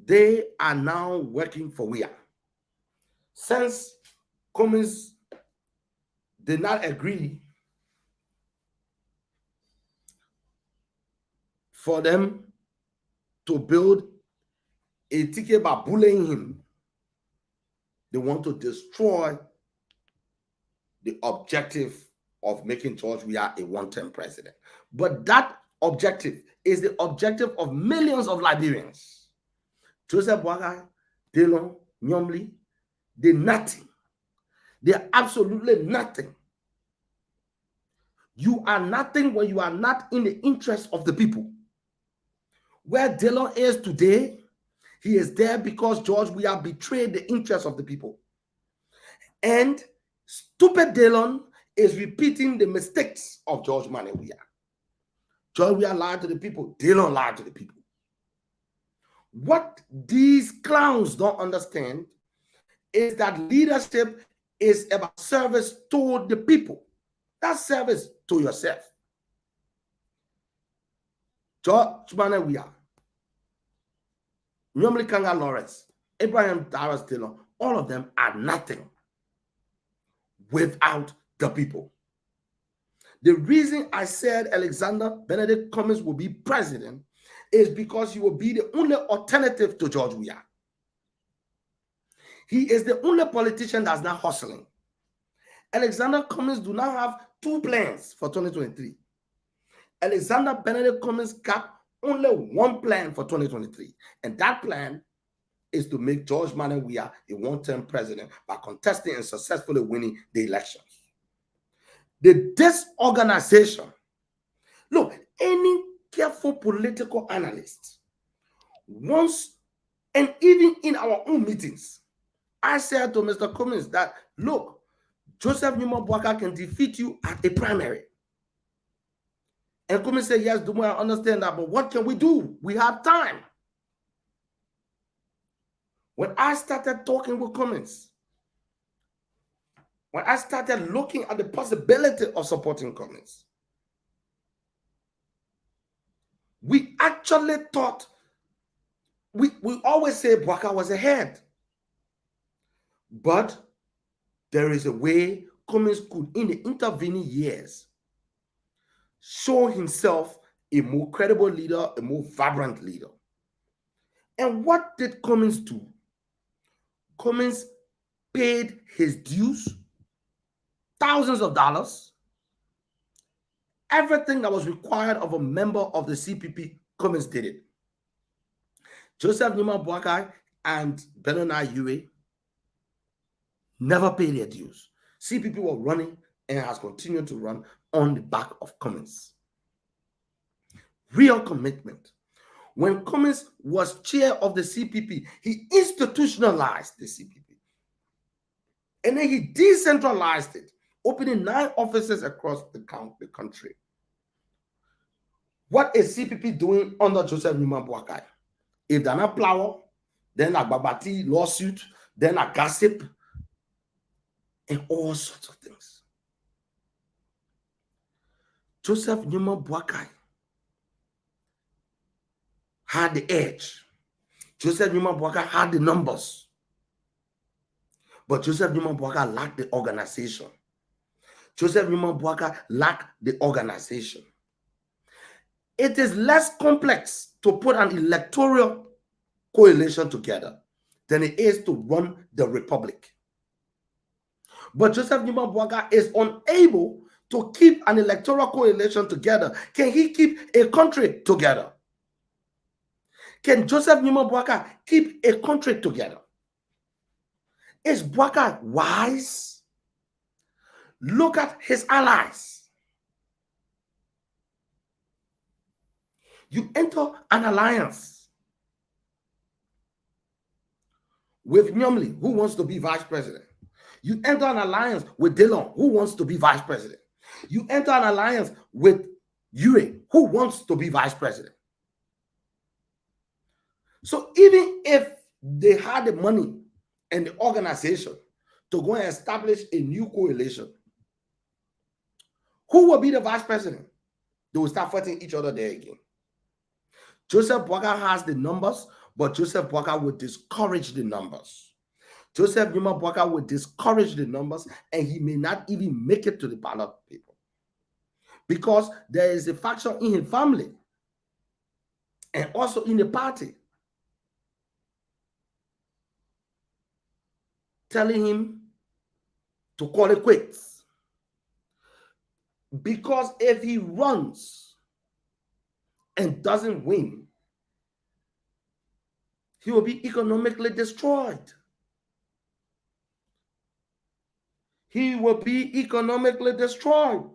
They are now working for Weah. Since Cummings did not agree for them to build a ticket by bullying him, they want to destroy the objective of making George Weah a one-term president. But that objective is the objective of millions of Liberians. Joseph Boakai, Dylan, Nyomli, they're nothing. They're absolutely nothing. You are nothing when you are not in the interest of the people. Where Dylan is today, he is there because George Weah betrayed the interest of the people. And stupid Dylan is repeating the mistakes of George Mane Weah. George Weah lied to the people. Dylan lied to the people. What these clowns don't understand is that leadership is about service to the people. That's service to yourself. George Mane Weah, Nyomli Kanga Lawrence, Abraham Darius Taylor, all of them are nothing without the people. The reason I said Alexander Benedict Cummings will be president is because he will be the only alternative to George Weah. He is the only politician that's not hustling. Alexander Cummings do not have two plans for 2023. Alexander Benedict Cummings got only one plan for 2023. And that plan is to make George Manuel Weah a one-term president by contesting and successfully winning the elections. The disorganization. Look, any careful political analyst wants, and even in our own meetings, I said to Mr. Cummings that, look, Joseph Newman Boakai can defeat you at a primary. And Cummings said, yes, Dumo, I understand that, but what can we do? We have time. When I started talking with Cummings, when I started looking at the possibility of supporting Cummings, we actually thought, we always say Boakai was ahead. But there is a way Cummings could, in the intervening years, show himself a more credible leader, a more vibrant leader. And what did Cummings do? Cummings paid his dues, thousands of dollars, everything that was required of a member of the CPP. Cummings did it. Joseph Newman Boakai and Benoni Yue never paid their dues. CPP were running and has continued to run on the back of Cummings. Real commitment. When Cummings was chair of the CPP, he institutionalized the CPP. And then he decentralized it, opening 9 offices across the country. What is CPP doing under Joseph Newman Boakai? If they're not plow, then a Babati lawsuit, then a gossip, and all sorts of things. Joseph Newman Boakai had the edge. Joseph Newman Boakai had the numbers. But Joseph Newman Boakai lacked the organization. Joseph Newman Boakai lacked the organization. It is less complex to put an electoral coalition together than it is to run the republic. But Joseph Newman Boakai is unable to keep an electoral coalition together. Can he keep a country together? Can Joseph Newman Boakai keep a country together? Is Boakai wise? Look at his allies. You enter an alliance with Nyomli, who wants to be vice president. You enter an alliance with Dillon, who wants to be vice president. You enter an alliance with Yure, who wants to be vice president. So even if they had the money and the organization to go and establish a new coalition, who will be the vice president? They will start fighting each other there again. Joseph Boakai has the numbers, but Joseph Boakai would discourage the numbers. Joseph Newman Boakai would discourage the numbers, and he may not even make it to the ballot paper. Because there is a faction in his family and also in the party telling him to call it quits. Because if he runs and doesn't win, he will be economically destroyed. He will be economically destroyed.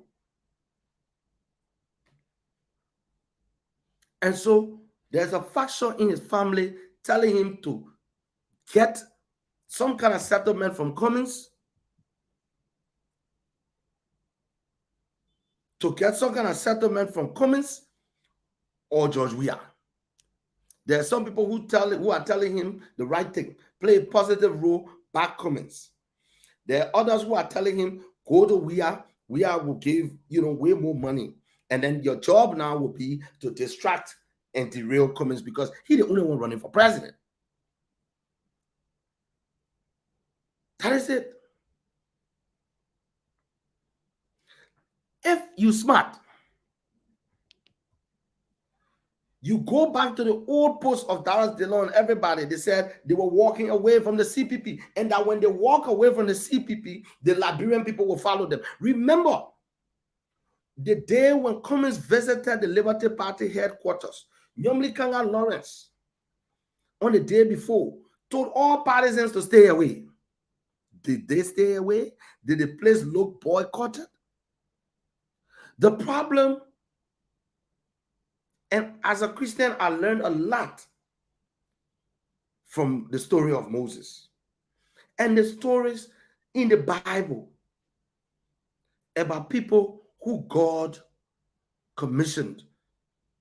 And so there's a faction in his family telling him to get some kind of settlement from Cummings, or George Weah. There are some people who are telling him the right thing, play a positive role, back Cummings. There are others who are telling him, go to Weah. Weah will give way more money, and then your job now will be to distract and derail Cummings because he's the only one running for president. That is it. If you smart, You go back to the old post of Darius Dillon, everybody, they said they were walking away from the CPP, and that when they walk away from the CPP, the Liberian people will follow them. Remember, the day when Cummins visited the Liberty Party headquarters, Nyomli Kanga Lawrence, on the day before, told all partisans to stay away. Did they stay away? Did the place look boycotted? The problem, and as a Christian, I learned a lot from the story of Moses and the stories in the Bible about people who God commissioned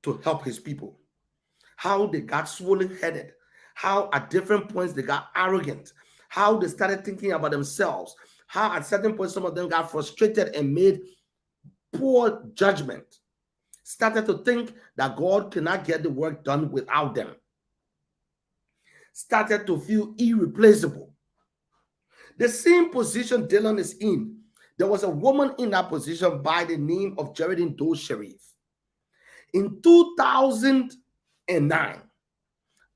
to help his people, how they got swollen-headed, how at different points they got arrogant, how they started thinking about themselves, how at certain points some of them got frustrated and made poor judgment, started to think that God cannot get the work done without them, started to feel irreplaceable. The same position Dylan is in, there was a woman in that position by the name of Geraldine Doe Sharif. In 2009,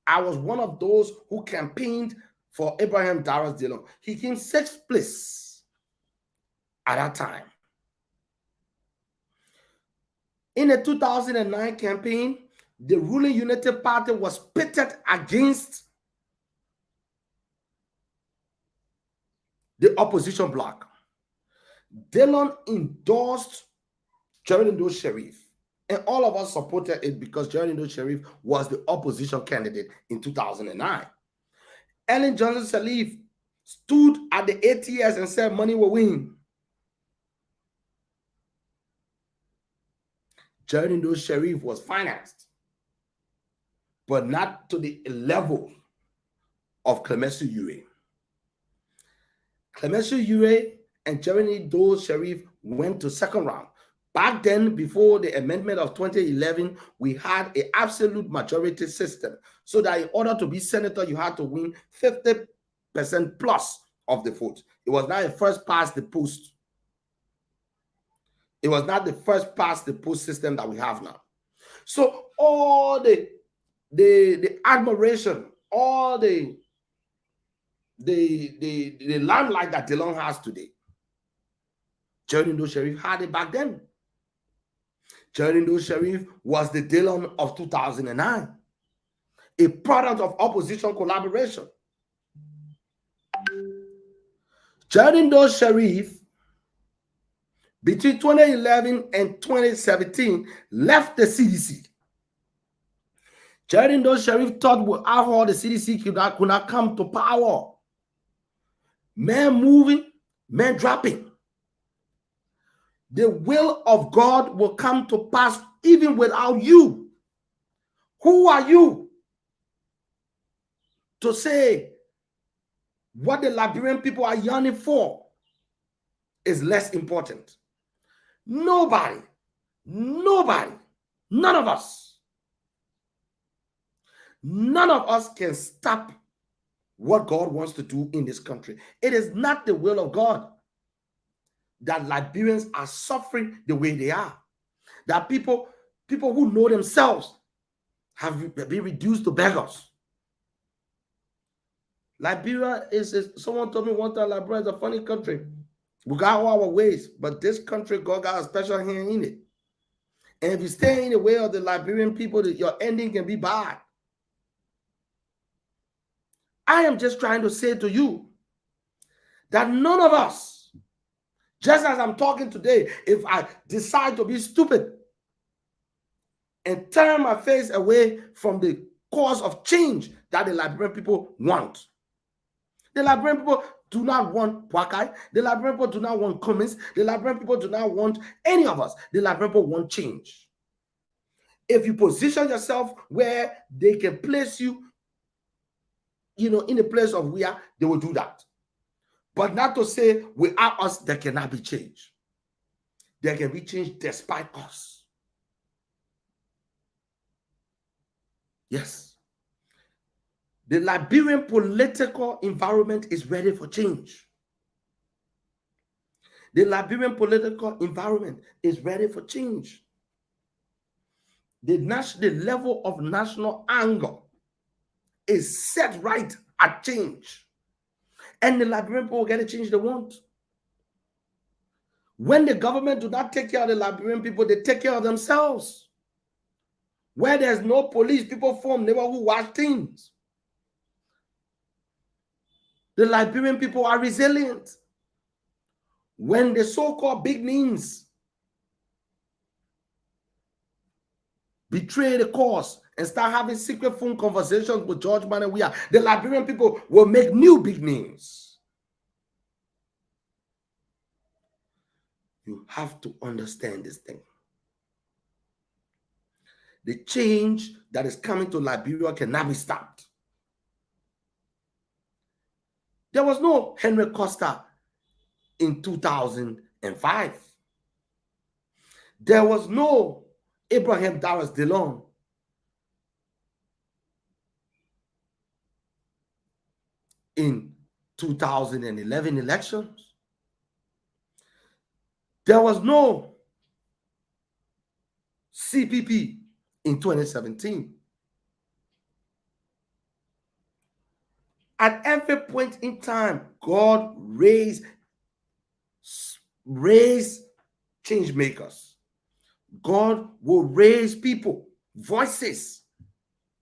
I was one of those who campaigned for Abraham Darius Dillon. He came 6th place at that time. In the 2009 campaign, the ruling United Party was pitted against the opposition bloc. Dillon endorsed Geraldine Doe Sharif, and all of us supported it because Geraldine Doe Sharif was the opposition candidate in 2009. Ellen Johnson Sirleaf stood at the ATS and said money will win. Geraldine Doe Sharif was financed, but not to the level of Clemenceau Ure. Clemenceau Ure and Geraldine Doe Sharif went to second round. Back then, before the amendment of 2011, we had an absolute majority system. So that in order to be senator, you had to win 50% plus of the vote. It was not a first past the post. It was not the first past the post system that we have now. So all the admiration, all the limelight that Dillon has today, Geraldine Doe Sharif had it back then. Geraldine Doe Sharif was the Dillon of 2009, a product of opposition collaboration. Geraldine Doe Sharif, between 2011 and 2017, left the CDC. Geraldine Doe Sharif thought without all the CDC could not come to power. Men moving, men dropping. The will of God will come to pass even without you. Who are you to say what the Liberian people are yearning for is less important? Nobody, none of us can stop what God wants to do in this country. It is not the will of God that Liberians are suffering the way they are. That people who know themselves have been reduced to beggars. Liberia is someone told me one time, Liberia is a funny country. We got all our ways, but this country, God got a special hand in it. And if you stay in the way of the Liberian people, your ending can be bad. I am just trying to say to you that none of us, just as I'm talking today, if I decide to be stupid and turn my face away from the cause of change that the Liberian people want. The Liberian people do not want Boakai. The Liberian people do not want Cummins. The Liberian people do not want any of us. The Liberian people want change. If you position yourself where they can place you, in the place of where they will do that. But not to say without us, there cannot be change. There can be change despite us. Yes. The Liberian political environment is ready for change. The Liberian political environment is ready for change. the level of national anger is set right at change. And the Liberian people will get the change they want. When the government do not take care of the Liberian people, they take care of themselves. Where there's no police, people form neighborhood watch teams. The Liberian people are resilient. When the so-called big names betray the cause and start having secret phone conversations with George Manawia, the Liberian people will make new big names. You have to understand this thing. The change that is coming to Liberia cannot be stopped. There was no Henry Costa in 2005. There was no Abraham Darius Delon in 2011 elections. There was no CPP in 2017. At every point in time, God raised change makers. God will raise people, voices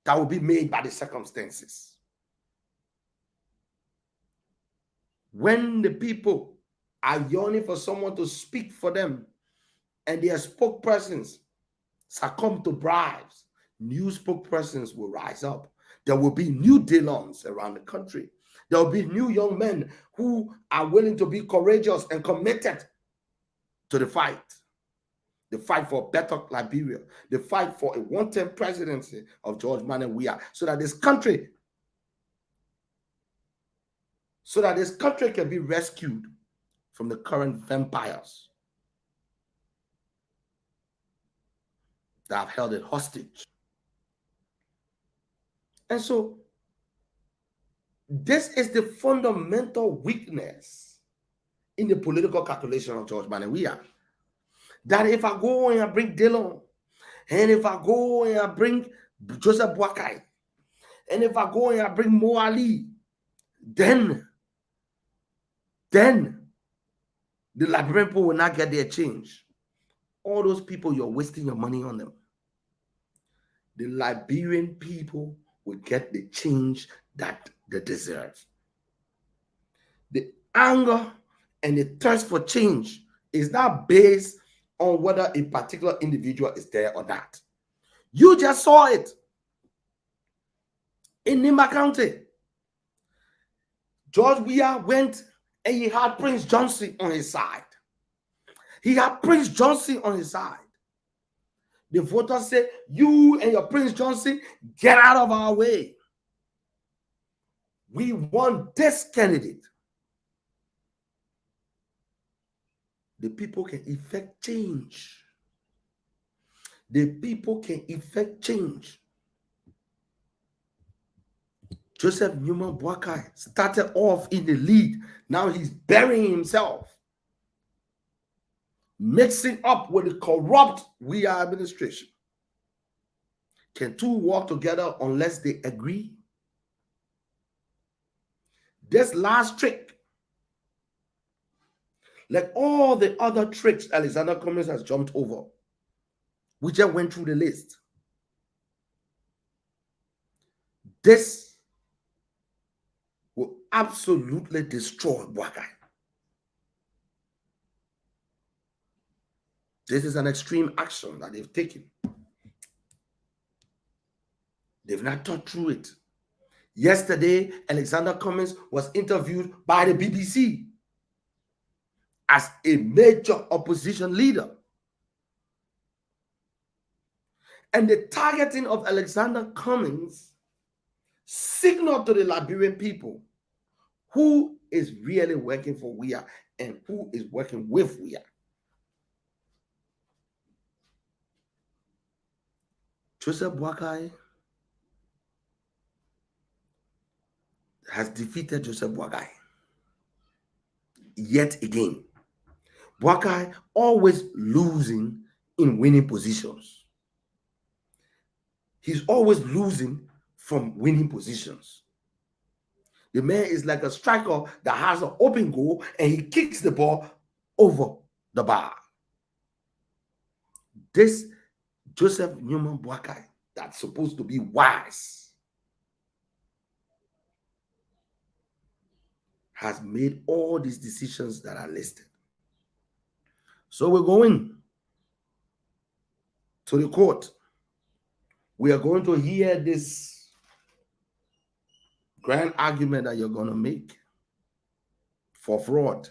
that will be made by the circumstances. When the people are yearning for someone to speak for them and their spokespersons succumb to bribes, new spokespersons will rise up. There will be new Dylans around the country. There will be new young men who are willing to be courageous and committed to the fight. The fight for better Liberia. The fight for a one-term presidency of George Manawia, so that this country can be rescued from the current vampires that have held it hostage. And so, this is the fundamental weakness in the political calculation of George Manawia. That if I go and I bring Dillon, and if I go and I bring Joseph Boakai, and if I go and I bring Mo Ali, then the Liberian people will not get their change. All those people, you're wasting your money on them. The Liberian people will get the change that they deserve. The anger and the thirst for change is not based on whether a particular individual is there or not. You just saw it in Nimba County. George Weah went and he had Prince Johnson on his side. He had Prince Johnson on his side. The voters said, you and your Prince Johnson, get out of our way. We want this candidate. The people can effect change. The people can effect change. Joseph Newman Boakai started off in the lead. Now he's burying himself, mixing up with the corrupt Weah administration. Can two work together unless they agree? This last trick, like all the other tricks Alexander Cummings has jumped over, we just went through the list. This will absolutely destroy Boakai. This is an extreme action that they've taken. They've not thought through it. Yesterday, Alexander Cummings was interviewed by the BBC as a major opposition leader. And the targeting of Alexander Cummings signaled to the Liberian people who is really working for Weah and who is working with Weah. Joseph Boakai has defeated Joseph Boakai yet again. Boakai always losing in winning positions. He's always losing from winning positions. The man is like a striker that has an open goal and he kicks the ball over the bar. This Joseph Newman Boakai, that's supposed to be wise, has made all these decisions that are listed. So we're going to the court. We are going to hear this grand argument that you're going to make for fraud.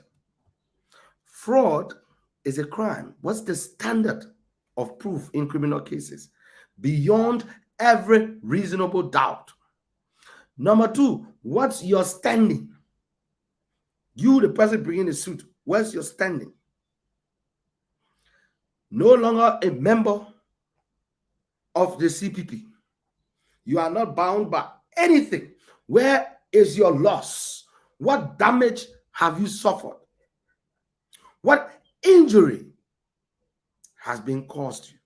Fraud is a crime. What's the standard of proof in criminal cases? Beyond every reasonable doubt. Number two, what's your standing? You, the person bringing the suit, where's your standing? No longer a member of the CPP. You are not bound by anything. Where is your loss? What damage have you suffered? What injury has been caused you?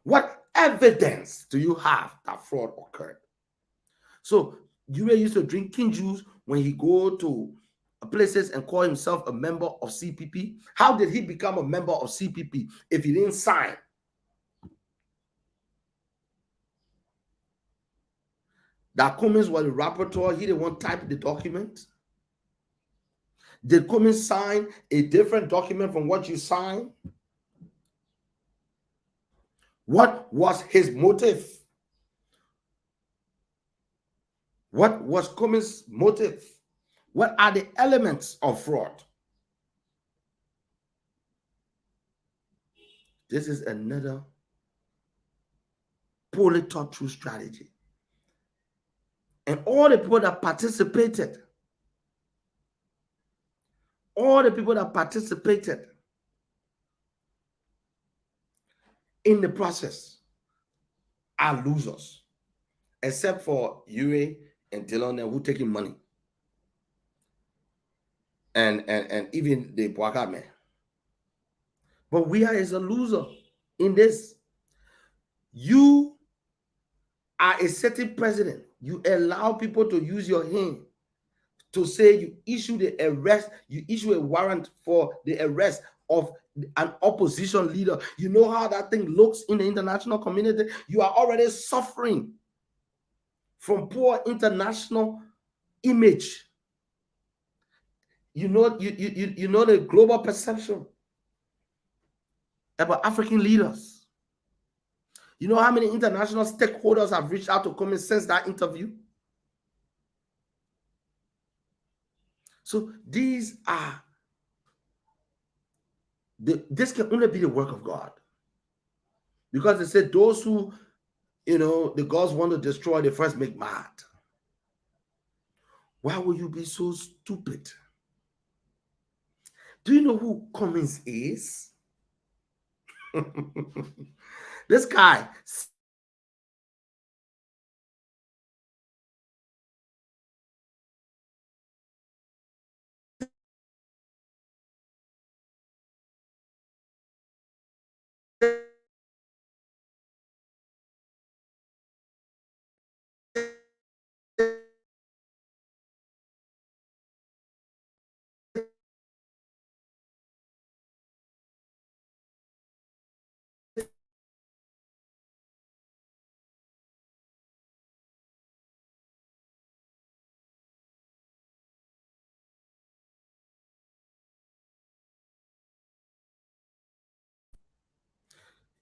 What evidence do you have that fraud occurred? So you used to drinking juice when he go to places and call himself a member of CPP. How did he become a member of CPP if he didn't sign? That Cummins was the rapporteur, he didn't want to type the document. Did Cummins sign a different document from what you signed? What was his motive? What was Cummins' motive? What are the elements of fraud? This is another poorly thought through strategy. And all the people that participated, in the process are losers, except for Yuri and Dylan who taking money. And even the Boakai man. But we are as a loser in this. You are a certain president. You allow people to use your hand to say you issue the arrest, you issue a warrant for the arrest of an opposition leader. You know how that thing looks in the international community. You are already suffering from poor international image. You know the global perception about African leaders. You know how many international stakeholders have reached out to Cummins since that interview? So these are this can only be the work of God. Because they said those who, the gods want to destroy, they first make mad. Why would you be so stupid? Do you know who Cummins is? This guy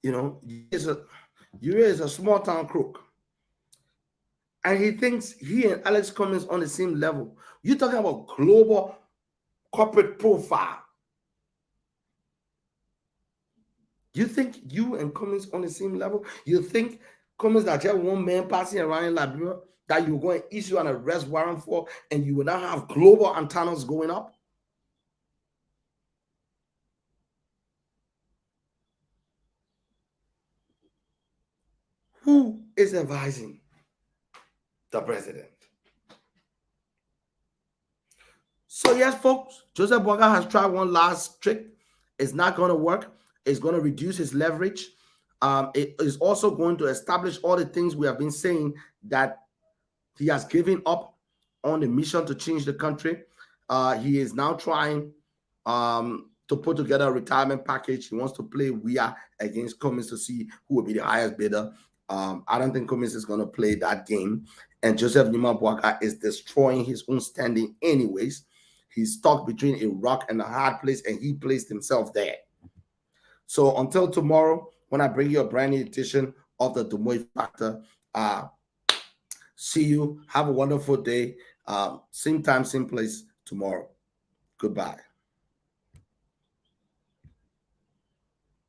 Yuri is a small town crook. And he thinks he and Alex Cummins on the same level. You're talking about global corporate profile. You think you and Cummins on the same level? You think Cummins that just one man passing around in Liberia that you're going to issue an arrest warrant for and you will now have global antennas going up? Who is advising the president? So yes, folks, Joseph Boakai has tried one last trick. It's not going to work. It's going to reduce his leverage. it is also going to establish all the things we have been saying, that he has given up on the mission to change the country. He is now trying to put together a retirement package. He wants to play Weah against Cummins to see who will be the highest bidder. I don't think Cummins is going to play that game. And Joseph Nima Boakai is destroying his own standing anyways. He's stuck between a rock and a hard place, and he placed himself there. So until tomorrow, when I bring you a brand new edition of the Dumoy Factor, see you. Have a wonderful day. Same time, same place tomorrow. Goodbye.